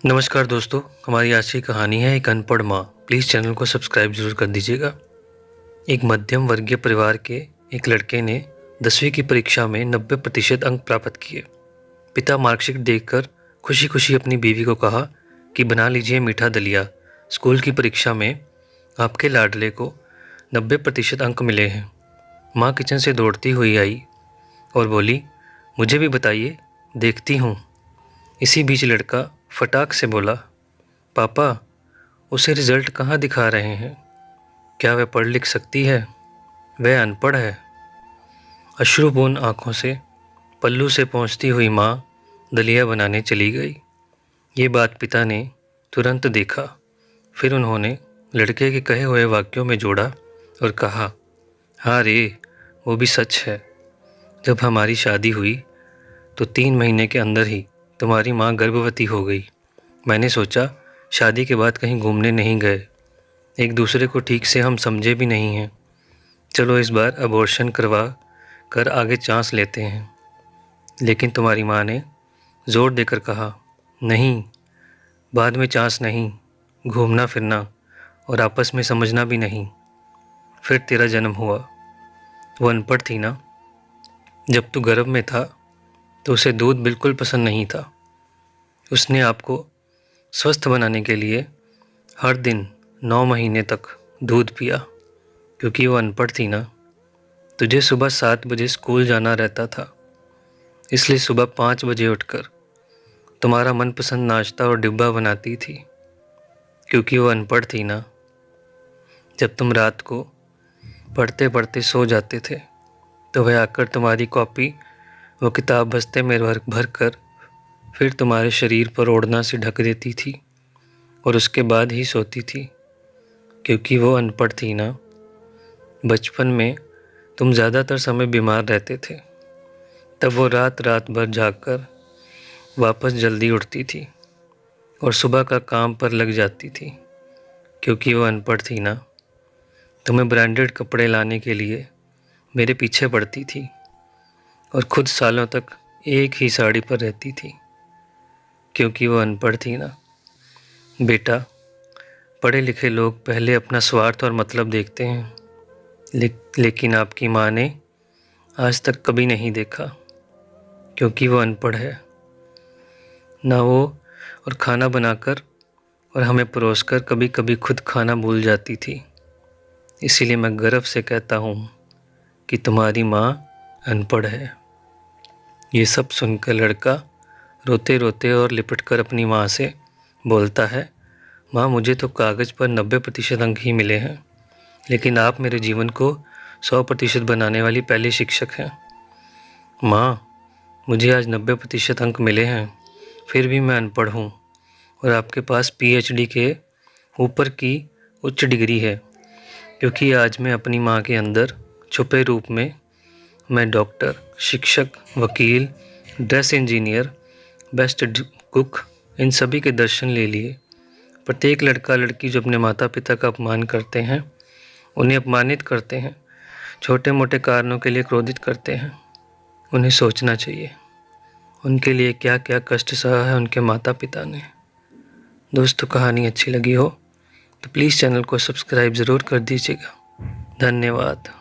नमस्कार दोस्तों, हमारी आज की कहानी है एक अनपढ़ माँ। प्लीज़ चैनल को सब्सक्राइब जरूर कर दीजिएगा। एक मध्यम वर्गीय परिवार के एक लड़के ने 10वीं की परीक्षा में 90% अंक प्राप्त किए। पिता मार्कशीट देखकर खुशी खुशी अपनी बीवी को कहा कि बना लीजिए मीठा दलिया, स्कूल की परीक्षा में आपके लाडले को 90% अंक मिले हैं। माँ किचन से दौड़ती हुई आई और बोली, मुझे भी बताइए, देखती हूँ। इसी बीच लड़का फटाक से बोला, पापा, उसे रिजल्ट कहाँ दिखा रहे हैं? क्या वह पढ़ लिख सकती है? वह अनपढ़ है। अश्रुपूर्ण आंखों से पल्लू से पहुँचती हुई माँ दलिया बनाने चली गई। ये बात पिता ने तुरंत देखा। फिर उन्होंने लड़के के कहे हुए वाक्यों में जोड़ा और कहा, हाँ रे, वो भी सच है। जब हमारी शादी हुई तो 3 महीने के अंदर ही तुम्हारी माँ गर्भवती हो गई। मैंने सोचा शादी के बाद कहीं घूमने नहीं गए, एक दूसरे को ठीक से हम समझे भी नहीं हैं। चलो इस बार अबॉर्शन करवा कर आगे चांस लेते हैं। लेकिन तुम्हारी माँ ने ज़ोर देकर कहा, नहीं, बाद में चांस नहीं, घूमना फिरना और आपस में समझना भी नहीं। फिर तेरा जन्म हुआ। वो अनपढ़ थी ना। जब तू गर्भ में था तो उसे दूध बिल्कुल पसंद नहीं था। उसने आपको स्वस्थ बनाने के लिए हर दिन 9 महीने तक दूध पिया। क्योंकि वो अनपढ़ थी ना, तुझे सुबह 7 बजे स्कूल जाना रहता था, इसलिए सुबह 5 बजे उठकर तुम्हारा मनपसंद नाश्ता और डिब्बा बनाती थी। क्योंकि वो अनपढ़ थी ना, जब तुम रात को पढ़ते पढ़ते सो जाते थे तो वह आकर तुम्हारी कॉपी वो किताब बस्ते में भर कर फिर तुम्हारे शरीर पर ओढ़ना से ढक देती थी और उसके बाद ही सोती थी। क्योंकि वो अनपढ़ थी ना, बचपन में तुम ज़्यादातर समय बीमार रहते थे, तब वो रात रात भर जागकर वापस जल्दी उठती थी और सुबह का काम पर लग जाती थी। क्योंकि वो अनपढ़ थी ना, तुम्हें ब्रांडेड कपड़े लाने के लिए मेरे पीछे पड़ती थी और खुद सालों तक एक ही साड़ी पर रहती थी। क्योंकि वो अनपढ़ थी ना। बेटा, पढ़े लिखे लोग पहले अपना स्वार्थ और मतलब देखते हैं, लेकिन आपकी माँ ने आज तक कभी नहीं देखा। क्योंकि वो अनपढ़ है ना। वो और खाना बनाकर और हमें परोसकर कभी कभी खुद खाना भूल जाती थी। इसीलिए मैं गर्व से कहता हूँ कि तुम्हारी माँ अनपढ़ है। ये सब सुनकर लड़का रोते रोते और लिपटकर अपनी माँ से बोलता है, माँ, मुझे तो कागज़ पर 90% अंक ही मिले हैं, लेकिन आप मेरे जीवन को 100% बनाने वाली पहली शिक्षक हैं। माँ, मुझे आज 90% अंक मिले हैं, फिर भी मैं अनपढ़ हूँ और आपके पास PhD के ऊपर की उच्च डिग्री है। क्योंकि आज मैं अपनी माँ के अंदर छुपे रूप में मैं डॉक्टर, शिक्षक, वकील, ड्रेस इंजीनियर, बेस्ट कुक, इन सभी के दर्शन ले लिए। प्रत्येक लड़का लड़की जो अपने माता पिता का अपमान करते हैं, उन्हें अपमानित करते हैं, छोटे मोटे कारणों के लिए क्रोधित करते हैं, उन्हें सोचना चाहिए उनके लिए क्या क्या कष्ट सहा है उनके माता पिता ने। दोस्तों, कहानी अच्छी लगी हो तो प्लीज़ चैनल को सब्सक्राइब ज़रूर कर दीजिएगा। धन्यवाद।